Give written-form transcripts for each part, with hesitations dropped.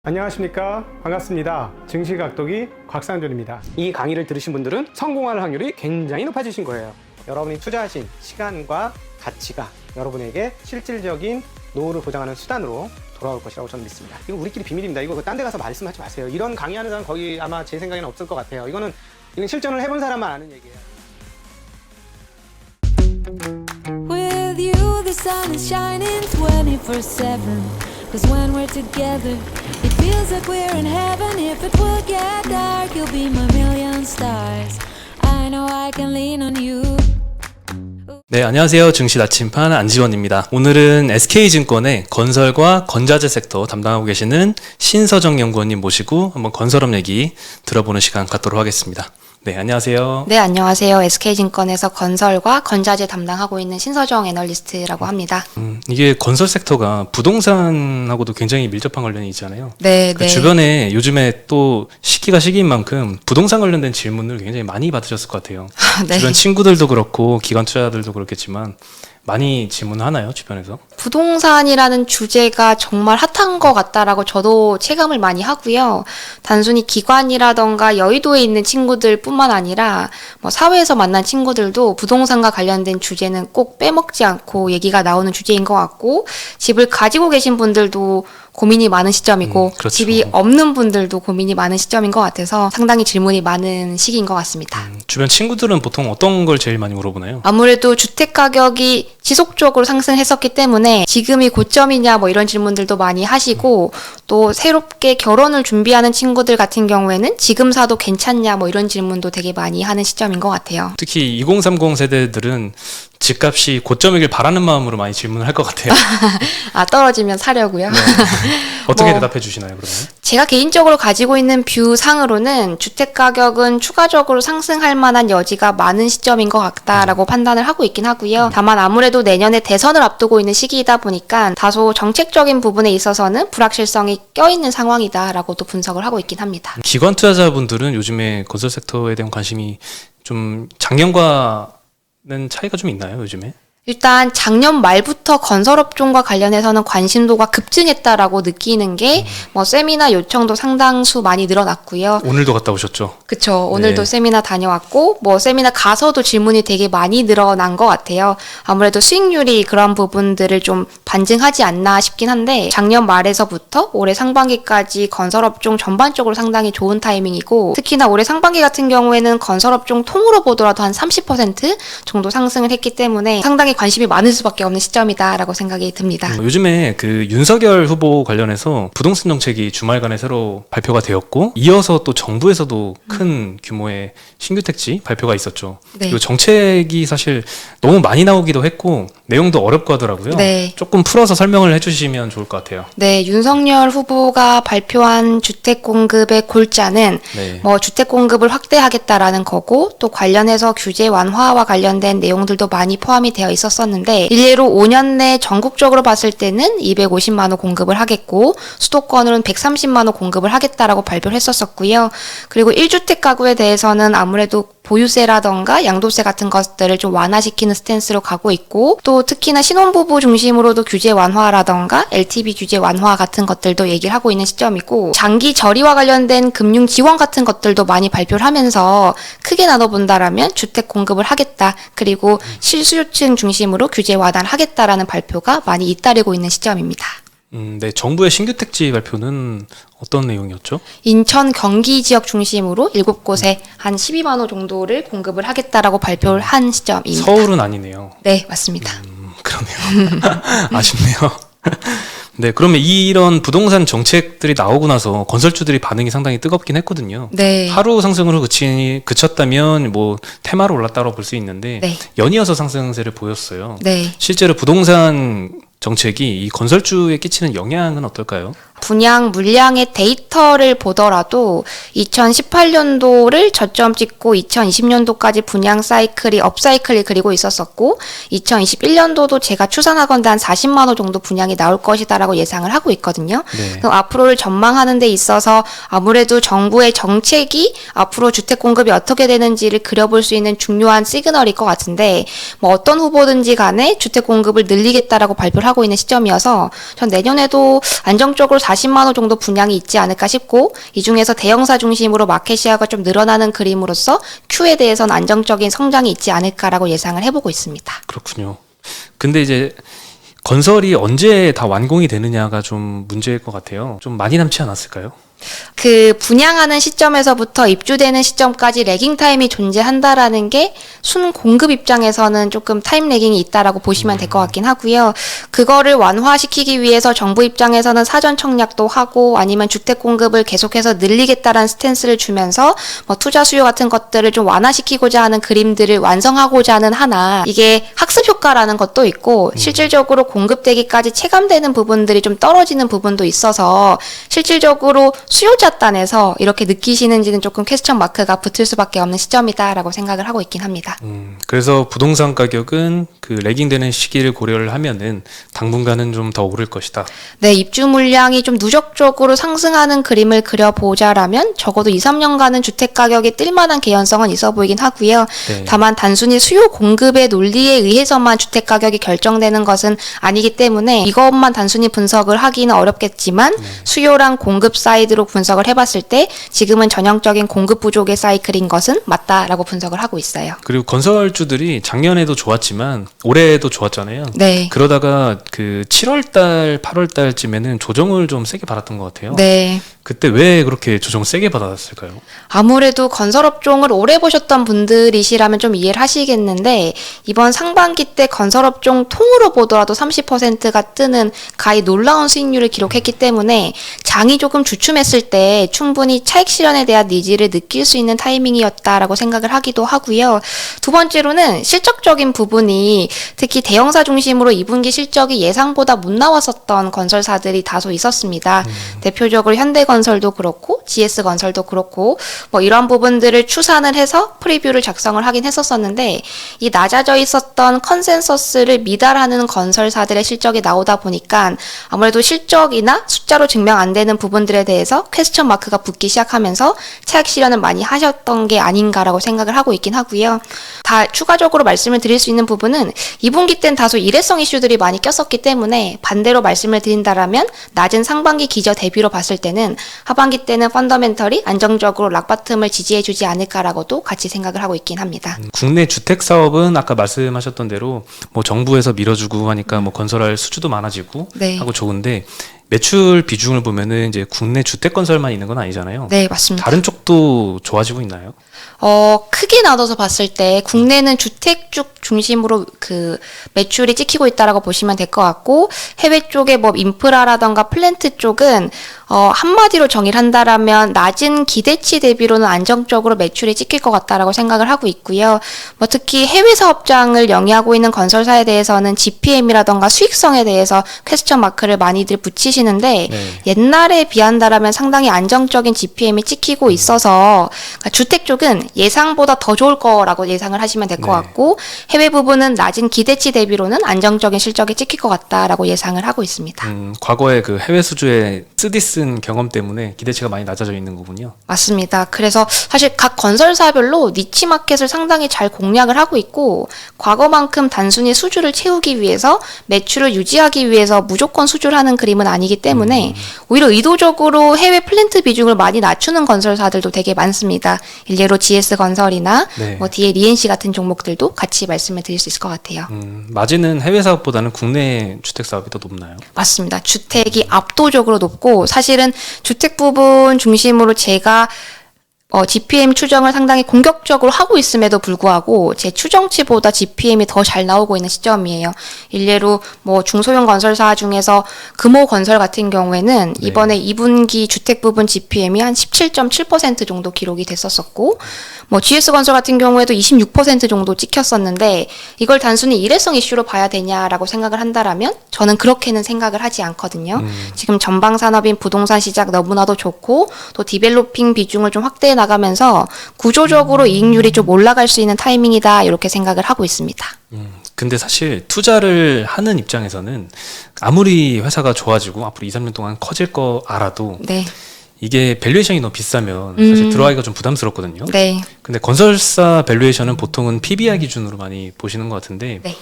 안녕하십니까, 반갑습니다. 증시각도기 곽상준입니다. 이 강의를 들으신 분들은 성공할 확률이 굉장히 높아지신 거예요. 여러분이 투자하신 시간과 가치가 여러분에게 실질적인 노후를 보장하는 수단으로 돌아올 것이라고 저는 믿습니다. 이거 우리끼리 비밀입니다. 이거 딴 데 가서 말씀하지 마세요. 이런 강의하는 사람 거기 아마 제 생각에는 없을 것 같아요. 이건 실전을 해본 사람만 아는 얘기예요. With you the sun is shining 24/7. Cause when we're together it feels like we're in heaven. If it will get dark you'll be my million stars. I know I can lean on you. 네, 안녕하세요. 증시 나침판 안지원입니다. 오늘은 SK증권의 건설과 건자재 섹터 담당하고 계시는 신서정 연구원님 모시고 한번 건설업 얘기 들어보는 시간 갖도록 하겠습니다. 네, 안녕하세요. 네, 안녕하세요. SK증권에서 건설과 건자재 담당하고 있는 신서정 애널리스트라고 합니다. 이게 건설 섹터가 부동산하고도 굉장히 밀접한 관련이 있잖아요. 네, 네. 주변에 요즘에 또 시기가 시기인 만큼 부동산 관련된 질문을 굉장히 많이 받으셨을 것 같아요. 네. 주변 친구들도 그렇고 기관 투자자들도 그렇겠지만 많이 질문하나요, 주변에서? 부동산이라는 주제가 정말 핫한 것 같다라고 저도 체감을 많이 하고요. 단순히 기관이라던가 여의도에 있는 친구들 뿐만 아니라 뭐 사회에서 만난 친구들도 부동산과 관련된 주제는 꼭 빼먹지 않고 얘기가 나오는 주제인 것 같고, 집을 가지고 계신 분들도 고민이 많은 시점이고 그렇죠. 집이 없는 분들도 고민이 많은 시점인 것 같아서 상당히 질문이 많은 시기인 것 같습니다. 주변 친구들은 보통 어떤 걸 제일 많이 물어보나요? 아무래도 주택 가격이 지속적으로 상승했었기 때문에 지금이 고점이냐 뭐 이런 질문들도 많이 하시고, 또 새롭게 결혼을 준비하는 친구들 같은 경우에는 지금 사도 괜찮냐 뭐 이런 질문도 되게 많이 하는 시점인 것 같아요. 특히 2030 세대들은 집값이 고점이길 바라는 마음으로 많이 질문을 할 것 같아요. 아, 떨어지면 사려고요? 네. 어떻게 뭐, 대답해 주시나요, 그러면? 제가 개인적으로 가지고 있는 뷰상으로는 주택 가격은 추가적으로 상승할 만한 여지가 많은 시점인 것 같다라고 판단을 하고 있긴 하고요. 다만 아무래도 내년에 대선을 앞두고 있는 시기이다 보니까 다소 정책적인 부분에 있어서는 불확실성이 껴있는 상황이다라고도 분석을 하고 있긴 합니다. 기관 투자자분들은 요즘에 건설 섹터에 대한 관심이 좀 작년과는 차이가 좀 있나요, 요즘에? 일단 작년 말부터 건설업종과 관련해서는 관심도가 급증했다라고 느끼는 게 뭐 세미나 요청도 상당수 많이 늘어났고요. 오늘도 갔다 오셨죠? 그쵸. 오늘도 네. 세미나 다녀왔고, 뭐 세미나 가서도 질문이 되게 많이 늘어난 것 같아요. 아무래도 수익률이 그런 부분들을 좀 반증하지 않나 싶긴 한데, 작년 말에서부터 올해 상반기까지 건설업종 전반적으로 상당히 좋은 타이밍이고, 특히나 올해 상반기 같은 경우에는 건설업종 통으로 보더라도 한 30% 정도 상승을 했기 때문에 상당히 관심이 많을 수밖에 없는 시점이다라고 생각이 듭니다. 요즘에 그 윤석열 후보 관련해서 부동산 정책이 주말간에 새로 발표가 되었고, 이어서 또 정부에서도 큰 규모의 신규 택지 발표가 있었죠. 네. 그리고 정책이 사실 너무 많이 나오기도 했고 내용도 어렵고 하더라고요. 네. 조금 풀어서 설명을 해주시면 좋을 것 같아요. 네, 윤석열 후보가 발표한 주택 공급의 골자는 네. 뭐 주택 공급을 확대하겠다라는 거고, 또 관련해서 규제 완화와 관련된 내용들도 많이 포함이 되어 있었는데, 일례로 5년 내 전국적으로 봤을 때는 250만 호 공급을 하겠고 수도권으로는 130만 호 공급을 하겠다라고 발표를 했었고요. 그리고 1주택 가구에 대해서는 아무래도 보유세라던가 양도세 같은 것들을 좀 완화시키는 스탠스로 가고 있고, 또 특히나 신혼부부 중심으로도 규제 완화라던가 LTV 규제 완화 같은 것들도 얘기를 하고 있는 시점이고, 장기 저리와 관련된 금융 지원 같은 것들도 많이 발표를 하면서 크게 나눠본다라면 주택 공급을 하겠다, 그리고 실수요층 중심으로 규제 완화를 하겠다라는 발표가 많이 잇따르고 있는 시점입니다. 네, 정부의 신규 택지 발표는 어떤 내용이었죠? 인천, 경기 지역 중심으로 7곳에 한 12만 호 정도를 공급을 하겠다라고 발표를 한 시점입니다. 서울은 아니네요. 네, 맞습니다. 그러네요. 아쉽네요. 네, 그러면 이런 부동산 정책들이 나오고 나서 건설주들이 반응이 상당히 뜨겁긴 했거든요. 네. 하루 상승으로 그쳤다면 뭐 테마로 올랐다고 볼 수 있는데, 네. 연이어서 상승세를 보였어요. 네. 실제로 부동산 정책이 이 건설주에 끼치는 영향은 어떨까요? 분양 물량의 데이터를 보더라도 2018년도를 저점 찍고 2020년도까지 분양 사이클이 업사이클이 그리고 있었었고, 2021년도도 제가 추산하건대 한 40만 호 정도 분양이 나올 것이다라고 예상을 하고 있거든요. 네. 그럼 앞으로를 전망하는 데 있어서 아무래도 정부의 정책이 앞으로 주택 공급이 어떻게 되는지를 그려볼 수 있는 중요한 시그널일 것 같은데, 뭐 어떤 후보든지 간에 주택 공급을 늘리겠다라고 발표를 하고 있는 시점이어서 전 내년에도 안정적으로 40만 호 정도 분양이 있지 않을까 싶고 이 중에서 대형사 중심으로 마켓 시야가 좀 늘어나는 그림으로써 Q에 대해서는 안정적인 성장이 있지 않을까라고 예상을 해보고 있습니다. 그렇군요. 근데 이제 건설이 언제 다 완공이 되느냐가 좀 문제일 것 같아요. 좀 많이 남지 않았을까요? 그 분양하는 시점에서부터 입주되는 시점까지 레깅 타임이 존재한다라는 게 순 공급 입장에서는 조금 타임 레깅이 있다라고 보시면 될 것 같긴 하고요. 그거를 완화시키기 위해서 정부 입장에서는 사전 청약도 하고 아니면 주택 공급을 계속해서 늘리겠다라는 스탠스를 주면서 뭐 투자 수요 같은 것들을 좀 완화시키고자 하는 그림들을 완성하고자 하는 하나 이게 학습 효과라는 것도 있고 실질적으로 공급되기까지 체감되는 부분들이 좀 떨어지는 부분도 있어서 실질적으로 수요자 단에서 이렇게 느끼시는지는 조금 퀘스천 마크가 붙을 수밖에 없는 시점이다라고 생각을 하고 있긴 합니다. 그래서 부동산 가격은 그 레깅되는 시기를 고려를 하면은 당분간은 좀 더 오를 것이다. 네, 입주 물량이 좀 누적적으로 상승하는 그림을 그려보자라면 적어도 2, 3년간은 주택 가격이 뜰 만한 개연성은 있어 보이긴 하고요. 네. 다만 단순히 수요 공급의 논리에 의해서만 주택 가격이 결정되는 것은 아니기 때문에 이것만 단순히 분석을 하기는 어렵겠지만 수요랑 공급 사이드로 분석을 해봤을 때 지금은 전형적인 공급 부족의 사이클인 것은 맞다라고 분석을 하고 있어요. 그리고 건설주들이 작년에도 좋았지만 올해도 좋았잖아요. 네. 그러다가 그 7월달, 8월달쯤에는 조정을 좀 세게 받았던 것 같아요. 네. 그때 왜 그렇게 조정 세게 받았을까요? 아무래도 건설업종을 오래 보셨던 분들이시라면 좀 이해를 하시겠는데 이번 상반기 때 건설업종 통으로 보더라도 30%가 뜨는 가히 놀라운 수익률을 기록했기 때문에 장이 조금 주춤했을 때 충분히 차익 실현에 대한 니즈를 느낄 수 있는 타이밍이었다라고 생각을 하기도 하고요. 두 번째로는 실적적인 부분이 특히 대형사 중심으로 2분기 실적이 예상보다 못 나왔었던 건설사들이 다소 있었습니다. 대표적으로 현대건설도 그렇고 GS건설도 그렇고 뭐 이런 부분들을 추산을 해서 프리뷰를 작성을 하긴 했었었는데 이 낮아져 있었던 컨센서스를 미달하는 건설사들의 실적이 나오다 보니까 아무래도 실적이나 숫자로 증명 안 되는 부분들에 대해서 퀘스천 마크가 붙기 시작하면서 차익 실현을 많이 하셨던 게 아닌가라고 생각을 하고 있긴 하고요. 다 추가적으로 말씀을 드릴 수 있는 부분은 2분기 땐 다소 일회성 이슈들이 많이 꼈었기 때문에 반대로 말씀을 드린다라면 낮은 상반기 기저 대비로 봤을 때는 하반기 때는 펀더멘털이 안정적으로 락바텀을 지지해주지 않을까라고도 같이 생각을 하고 있긴 합니다. 국내 주택 사업은 아까 말씀하셨던 대로 뭐 정부에서 밀어주고 하니까 뭐 건설할 수주도 많아지고 네. 하고 좋은데 매출 비중을 보면은 이제 국내 주택 건설만 있는 건 아니잖아요. 네, 맞습니다. 다른 쪽도 좋아지고 있나요? 크게 나눠서 봤을 때 국내는 주택 쪽 중심으로 그 매출이 찍히고 있다라고 보시면 될 것 같고 해외 쪽에 뭐 인프라라던가 플랜트 쪽은 한마디로 정의를 한다라면 낮은 기대치 대비로는 안정적으로 매출이 찍힐 것 같다라고 생각을 하고 있고요. 뭐 특히 해외 사업장을 영위하고 있는 건설사에 대해서는 GPM이라던가 수익성에 대해서 퀘스천 마크를 많이들 붙이시는데 네. 옛날에 비한다라면 상당히 안정적인 GPM이 찍히고 있어서 그러니까 주택 쪽은 예상보다 더 좋을 거라고 예상을 하시면 될 것 네. 같고 해외 부분은 낮은 기대치 대비로는 안정적인 실적이 찍힐 것 같다라고 예상을 하고 있습니다. 과거에 그 해외 수주의 쓰디쓴 경험 때문에 기대치가 많이 낮아져 있는 거군요. 맞습니다. 그래서 사실 각 건설사별로 니치 마켓을 상당히 잘 공략을 하고 있고 과거만큼 단순히 수주를 채우기 위해서 매출을 유지하기 위해서 무조건 수주를 하는 그림은 아니기 때문에 오히려 의도적으로 해외 플랜트 비중을 많이 낮추는 건설사들도 되게 많습니다. 일례로 GS건설이나 네. 뭐 뒤에 리엔시 같은 종목들도 같이 말씀을 드릴 수 있을 것 같아요. 마진은 해외 사업보다는 국내 주택 사업이 더 높나요? 맞습니다. 주택이 압도적으로 높고 사실은 주택 부분 중심으로 제가 GPM 추정을 상당히 공격적으로 하고 있음에도 불구하고 제 추정치보다 GPM이 더 잘 나오고 있는 시점이에요. 일례로 뭐 중소형 건설사 중에서 금호건설 같은 경우에는 네. 이번에 2분기 주택 부분 GPM이 한 17.7% 정도 기록이 됐었었고 뭐 GS건설 같은 경우에도 26% 정도 찍혔었는데 이걸 단순히 일회성 이슈로 봐야 되냐라고 생각을 한다라면 저는 그렇게는 생각을 하지 않거든요. 지금 전방 산업인 부동산 시장 너무나도 좋고 또 디벨로핑 비중을 좀 확대해 나가면서 구조적으로 이익률이 좀 올라갈 수 있는 타이밍이다 이렇게 생각을 하고 있습니다. 근데 사실 투자를 하는 입장에서는 아무리 회사가 좋아지고 앞으로 2, 3년 동안 커질 거 알아도 네. 이게 밸류에이션이 너무 비싸면 사실 들어가기가 좀 부담스럽거든요. 네. 근데 건설사 밸류에이션은 보통은 PBR 기준으로 많이 보시는 것 같은데 네.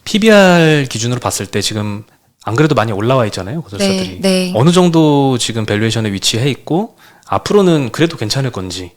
PBR 기준으로 봤을 때 지금 안 그래도 많이 올라와 있잖아요, 건설사들이. 네. 어느 정도 지금 밸류에이션에 위치해 있고 앞으로는 그래도 괜찮을 건지.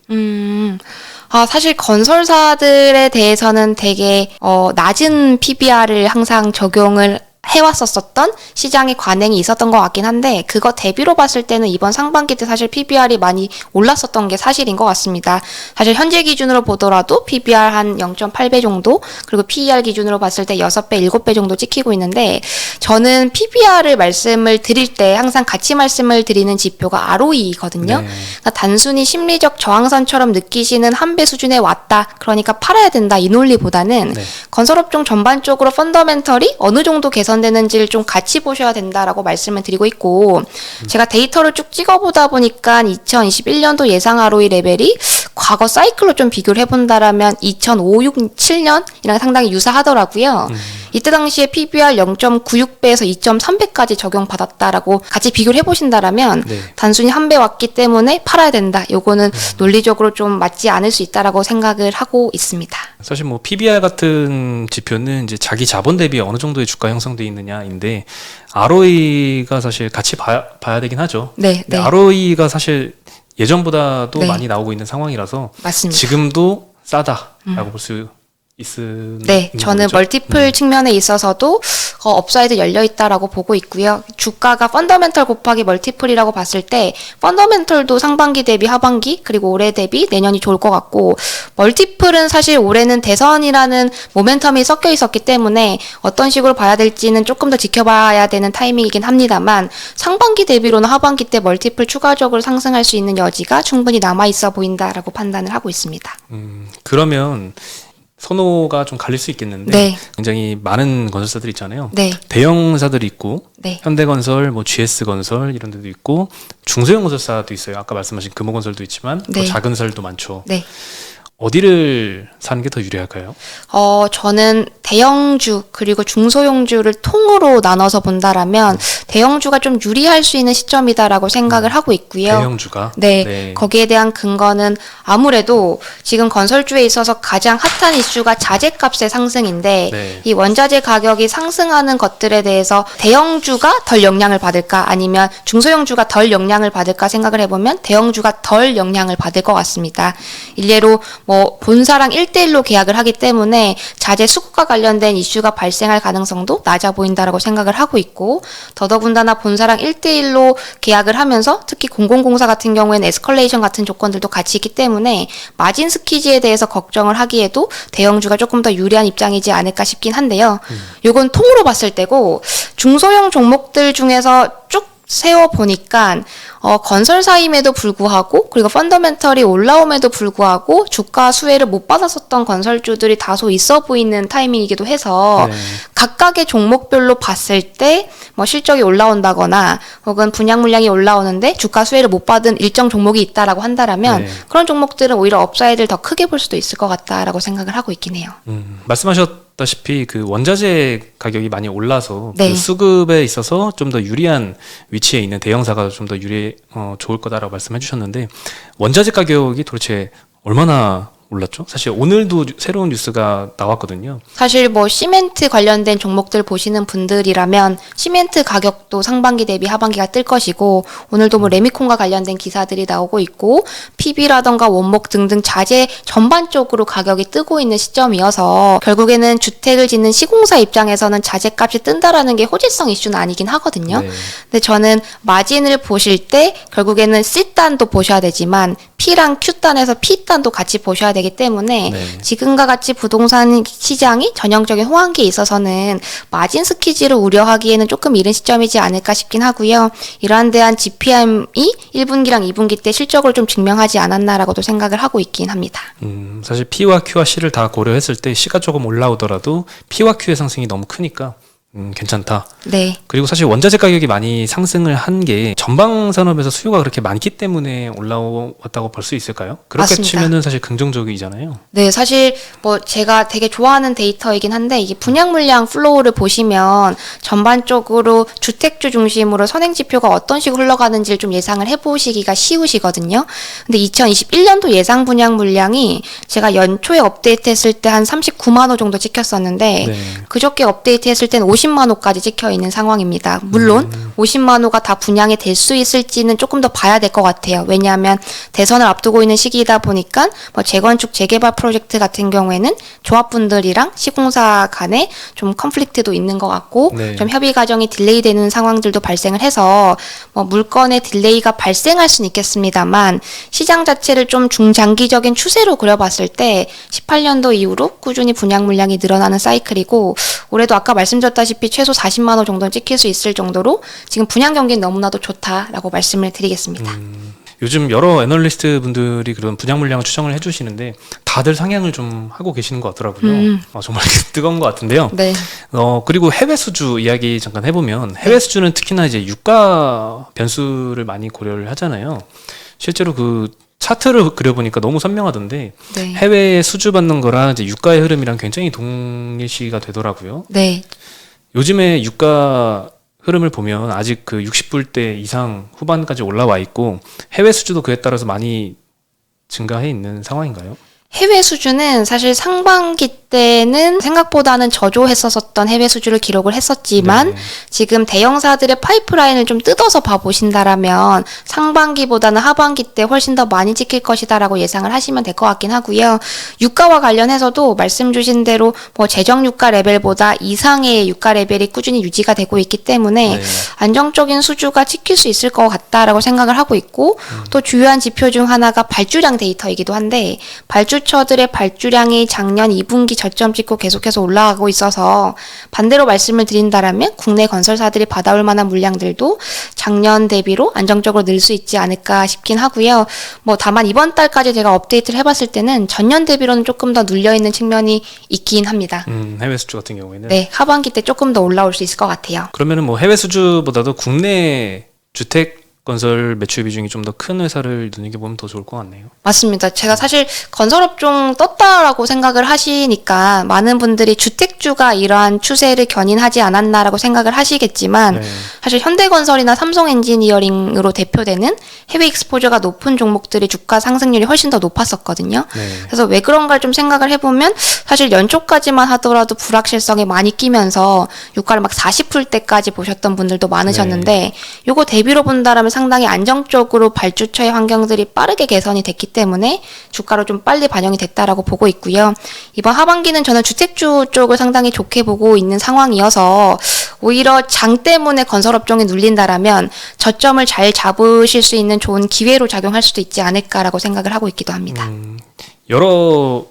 사실 건설사들에 대해서는 되게 낮은 PBR을 항상 적용을 해왔었던 시장의 관행이 있었던 것 같긴 한데 그거 대비로 봤을 때는 이번 상반기 때 사실 PBR이 많이 올랐었던 게 사실인 것 같습니다. 사실 현재 기준으로 보더라도 PBR 한 0.8배 정도 그리고 PER 기준으로 봤을 때 6배, 7배 정도 찍히고 있는데 저는 PBR을 말씀을 드릴 때 항상 같이 말씀을 드리는 지표가 ROE거든요. 네. 그러니까 단순히 심리적 저항선처럼 느끼시는 한 배 수준에 왔다. 그러니까 팔아야 된다. 이 논리보다는 네. 건설업종 전반적으로 펀더멘털이 어느 정도 개선되는지를 좀 같이 보셔야 된다라고 말씀을 드리고 있고 제가 데이터를 쭉 찍어보다 보니까 2021년도 예상 ROE 레벨이 과거 사이클로 좀 비교를 해본다라면 2005, 6, 7년이랑 상당히 유사하더라고요. 이때 당시에 PBR 0.96배에서 2.3배까지 적용받았다라고 같이 비교를 해보신다라면 네. 단순히 한 배 왔기 때문에 팔아야 된다. 요거는 논리적으로 좀 맞지 않을 수 있다라고 생각을 하고 있습니다. 사실 뭐 PBR 같은 지표는 이제 자기 자본 대비 어느 정도의 주가 형성돼 있느냐인데 ROE가 사실 같이 봐야 되긴 하죠. 네, 근데 네. ROE가 사실 예전보다도 네. 많이 나오고 있는 상황이라서 맞습니다. 지금도 싸다라고 볼 수 있는 네, 저는 거죠? 멀티플 측면에 있어서도 업사이드 열려 있다라고 보고 있고요. 주가가 펀더멘털 곱하기 멀티플이라고 봤을 때 펀더멘털도 상반기 대비 하반기 그리고 올해 대비 내년이 좋을 것 같고 멀티플은 사실 올해는 대선이라는 모멘텀이 섞여 있었기 때문에 어떤 식으로 봐야 될지는 조금 더 지켜봐야 되는 타이밍이긴 합니다만 상반기 대비로는 하반기 때 멀티플 추가적으로 상승할 수 있는 여지가 충분히 남아 있어 보인다라고 판단을 하고 있습니다. 그러면 선호가 좀 갈릴 수 있겠는데 네. 굉장히 많은 건설사들이 있잖아요. 네. 대형사들이 있고 네. 현대건설, 뭐 GS건설 이런 데도 있고 중소형 건설사도 있어요. 아까 말씀하신 금호건설도 있지만 또 네. 작은 건설도 많죠. 네. 어디를 사는 게 더 유리할까요? 저는 대형주 그리고 중소형주를 통으로 나눠서 본다라면 대형주가 좀 유리할 수 있는 시점이다라고 생각을 하고 있고요. 대형주가 네, 거기에 대한 근거는 아무래도 지금 건설주에 있어서 가장 핫한 이슈가 자재값의 상승인데 네. 이 원자재 가격이 상승하는 것들에 대해서 대형주가 덜 영향을 받을까 아니면 중소형주가 덜 영향을 받을까 생각을 해보면 대형주가 덜 영향을 받을 것 같습니다. 일례로 뭐 본사랑 1대1로 계약을 하기 때문에 자재 수급과 관련된 이슈가 발생할 가능성도 낮아 보인다라고 생각을 하고 있고 더더군다나 본사랑 1대1로 계약을 하면서 특히 공공공사 같은 경우에는 에스컬레이션 같은 조건들도 같이 있기 때문에 마진 스퀴즈에 대해서 걱정을 하기에도 대형주가 조금 더 유리한 입장이지 않을까 싶긴 한데요. 요건 통으로 봤을 때고 중소형 종목들 중에서 쭉 세워보니까 건설사임에도 불구하고 그리고 펀더멘털이 올라옴에도 불구하고 주가 수혜를 못 받았었던 건설주들이 다소 있어 보이는 타이밍이기도 해서 네. 각각의 종목별로 봤을 때 뭐 실적이 올라온다거나 혹은 분양 물량이 올라오는데 주가 수혜를 못 받은 일정 종목이 있다라고 한다라면 네. 그런 종목들은 오히려 업사이드를 더 크게 볼 수도 있을 것 같다라고 생각을 하고 있긴 해요. 말씀하셨다시피 그 원자재 가격이 많이 올라서 네. 그 수급에 있어서 좀 더 유리한 위치에 있는 대형사가 좀 더 좋을 거다라고 말씀해 주셨는데 원자재 가격이 도대체 얼마나 올랐죠? 사실 오늘도 새로운 뉴스가 나왔거든요. 사실 뭐 시멘트 관련된 종목들 보시는 분들이라면 시멘트 가격도 상반기 대비 하반기가 뜰 것이고 오늘도 뭐 레미콘과 관련된 기사들이 나오고 있고 PB라던가 원목 등등 자재 전반적으로 가격이 뜨고 있는 시점이어서 결국에는 주택을 짓는 시공사 입장에서는 자재값이 뜬다라는 게 호재성 이슈는 아니긴 하거든요. 네. 근데 저는 마진을 보실 때 결국에는 C단도 보셔야 되지만 P랑 Q단에서 P단도 같이 보셔야 되기 때문에 네. 지금과 같이 부동산 시장이 전형적인 호황기에 있어서는 마진 스퀴즈를 우려하기에는 조금 이른 시점이지 않을까 싶긴 하고요. 이러한 대한 GPM이 1분기랑 2분기 때 실적을 좀 증명하지 않았나라고도 생각을 하고 있긴 합니다. 사실 P와 Q와 C를 다 고려했을 때 C가 조금 올라오더라도 P와 Q의 상승이 너무 크니까 괜찮다. 네. 그리고 사실 원자재 가격이 많이 상승을 한 게 전방 산업에서 수요가 그렇게 많기 때문에 올라왔다고 볼 수 있을까요? 그렇게 맞습니다. 치면은 사실 긍정적이잖아요. 네, 사실 뭐 제가 되게 좋아하는 데이터이긴 한데 이게 분양 물량 플로우를 보시면 전반적으로 주택주 중심으로 선행 지표가 어떤 식으로 흘러가는지를 좀 예상을 해보시기가 쉬우시거든요. 근데 2021년도 예상 분양 물량이 제가 연초에 업데이트했을 때 한 39만 호 정도 찍혔었는데 네. 그저께 업데이트했을 때는 50만 50만 호까지 찍혀 있는 상황입니다. 물론 50만 호가 다 분양이 될 수 있을지는 조금 더 봐야 될 것 같아요. 왜냐하면 대선을 앞두고 있는 시기이다 보니까 뭐 재건축 재개발 프로젝트 같은 경우에는 조합분들이랑 시공사 간에 좀 컨플릭트도 있는 것 같고 네. 좀 협의 과정이 딜레이되는 상황들도 발생을 해서 뭐 물건의 딜레이가 발생할 수는 있겠습니다만 시장 자체를 좀 중장기적인 추세로 그려봤을 때 18년도 이후로 꾸준히 분양 물량이 늘어나는 사이클이고 올해도 아까 말씀드렸다시피 최소 40만 호 정도는 찍힐 수 있을 정도로 지금 분양 경기는 너무나도 좋다라고 말씀을 드리겠습니다. 요즘 여러 애널리스트 분들이 그런 분양 물량을 추정을 해주시는데 다들 상향을 좀 하고 계시는 것 같더라고요. 정말 뜨거운 것 같은데요. 네. 그리고 해외 수주 이야기 잠깐 해보면 해외 수주는 특히나 이제 유가 변수를 많이 고려를 하잖아요. 실제로 그 차트를 그려보니까 너무 선명하던데 네. 해외에 수주 받는 거랑 이제 유가의 흐름이랑 굉장히 동일시가 되더라고요. 네. 요즘에 유가 흐름을 보면 아직 그 60불대 이상 후반까지 올라와 있고 해외 수주도 그에 따라서 많이 증가해 있는 상황인가요? 해외 수주는 사실 상반기 때는 생각보다는 저조했었던 해외 수주를 기록을 했었지만 네. 지금 대형사들의 파이프라인을 좀 뜯어서 봐보신다라면 상반기보다는 하반기 때 훨씬 더 많이 찍힐 것이다라고 예상을 하시면 될 것 같긴 하고요. 유가와 관련해서도 말씀 주신 대로 뭐 재정 유가 레벨보다 이상의 유가 레벨이 꾸준히 유지가 되고 있기 때문에 네. 안정적인 수주가 찍힐 수 있을 것 같다라고 생각을 하고 있고 또 주요한 지표 중 하나가 발주량 데이터이기도 한데 발주처들의 발주량이 작년 2분기 저점 찍고 계속해서 올라가고 있어서 반대로 말씀을 드린다라면 국내 건설사들이 받아올 만한 물량들도 작년 대비로 안정적으로 늘 수 있지 않을까 싶긴 하고요. 뭐 다만 이번 달까지 제가 업데이트를 해봤을 때는 전년 대비로는 조금 더 눌려있는 측면이 있긴 합니다. 해외 수주 같은 경우에는 네, 하반기 때 조금 더 올라올 수 있을 것 같아요. 그러면은 뭐 해외 수주보다도 국내 주택 건설 매출 비중이 좀 더 큰 회사를 눈여겨보면 더 좋을 것 같네요. 맞습니다. 제가 사실 건설업종 떴다라고 생각을 하시니까 많은 분들이 주택주가 이러한 추세를 견인하지 않았나라고 생각을 하시겠지만 네. 사실 현대건설이나 삼성엔지니어링으로 대표되는 해외 익스포저가 높은 종목들이 주가 상승률이 훨씬 더 높았었거든요. 네. 그래서 왜 그런가를 좀 생각을 해보면 사실 연초까지만 하더라도 불확실성이 많이 끼면서 유가를 막 40불대까지 보셨던 분들도 많으셨는데 요거 대비로 본다라면 상당히 안정적으로 발주처의 환경들이 빠르게 개선이 됐기 때문에 주가로 좀 빨리 반영이 됐다라고 보고 있고요. 이번 하반기는 저는 주택주 쪽을 상당히 좋게 보고 있는 상황이어서 오히려 장 때문에 건설업종이 눌린다라면 저점을 잘 잡으실 수 있는 좋은 기회로 작용할 수도 있지 않을까라고 생각을 하고 있기도 합니다. 여러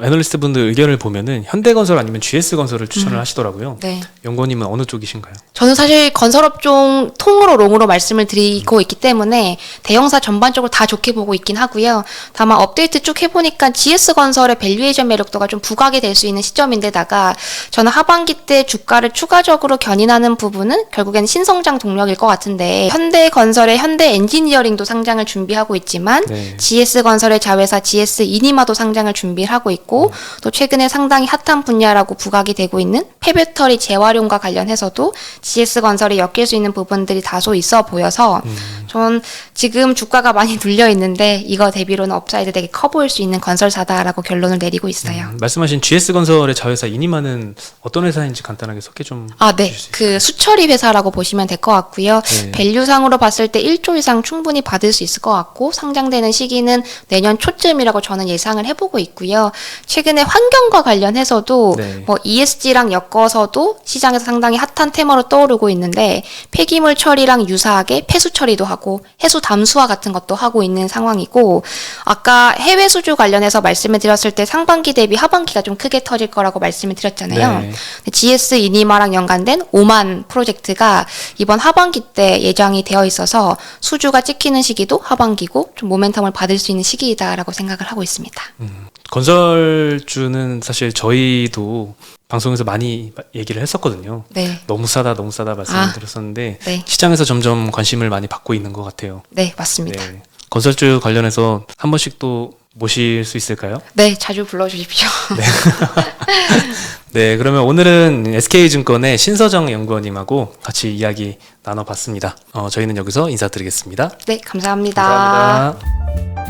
애널리스트 분들 의견을 보면은 현대건설 아니면 GS건설을 추천을 하시더라고요. 네. 연구원님은 어느 쪽이신가요? 저는 사실 건설업종 통으로 롱으로 말씀을 드리고 있기 때문에 대형사 전반적으로 다 좋게 보고 있긴 하고요. 다만 업데이트 쭉 해보니까 GS건설의 밸류에이션 매력도가 좀 부각이 될 수 있는 시점인데다가 저는 하반기 때 주가를 추가적으로 견인하는 부분은 결국엔 신성장 동력일 것 같은데 현대건설의 현대엔지니어링도 상장을 준비하고 있지만 네. GS건설의 자회사 GS이니마도 상장을 준비하고 있고 또 최근에 상당히 핫한 분야라고 부각이 되고 있는 폐배터리 재활용과 관련해서도 GS건설이 엮일 수 있는 부분들이 다소 있어 보여서 전 지금 주가가 많이 눌려 있는데 이거 대비로는 업사이드 되게 커 보일 수 있는 건설사다라고 결론을 내리고 있어요. 말씀하신 GS건설의 자회사 이니마는 어떤 회사인지 간단하게 소개 좀 네. 해주실 수 그 수처리 회사라고 보시면 될 것 같고요. 네. 밸류상으로 봤을 때 1조 이상 충분히 받을 수 있을 것 같고 상장되는 시기는 내년 초쯤이라고 저는 예상을 해보고 있고요. 최근에 환경과 관련해서도 네. 뭐 ESG랑 엮어서도 시장에서 상당히 핫한 테마로 떠오르고 있는데 폐기물 처리랑 유사하게 폐수 처리도 하고 해수 담수화 같은 것도 하고 있는 상황이고 아까 해외 수주 관련해서 말씀을 드렸을 때 상반기 대비 하반기가 좀 크게 터질 거라고 말씀을 드렸잖아요. 네. GS 이니마랑 연관된 오만 프로젝트가 이번 하반기 때 예정이 되어 있어서 수주가 찍히는 시기도 하반기고 좀 모멘텀을 받을 수 있는 시기이다라고 생각을 하고 있습니다. 건설주는 사실 저희도 방송에서 많이 얘기를 했었거든요. 네. 너무 싸다 말씀을 드렸었는데 네. 시장에서 점점 관심을 많이 받고 있는 것 같아요. 네, 맞습니다. 네. 건설주 관련해서 한 번씩 또 모실 수 있을까요? 네, 자주 불러주십시오. 네, 그러면 오늘은 SK증권의 신서정 연구원님하고 같이 이야기 나눠봤습니다. 저희는 여기서 인사드리겠습니다. 네, 감사합니다. 감사합니다.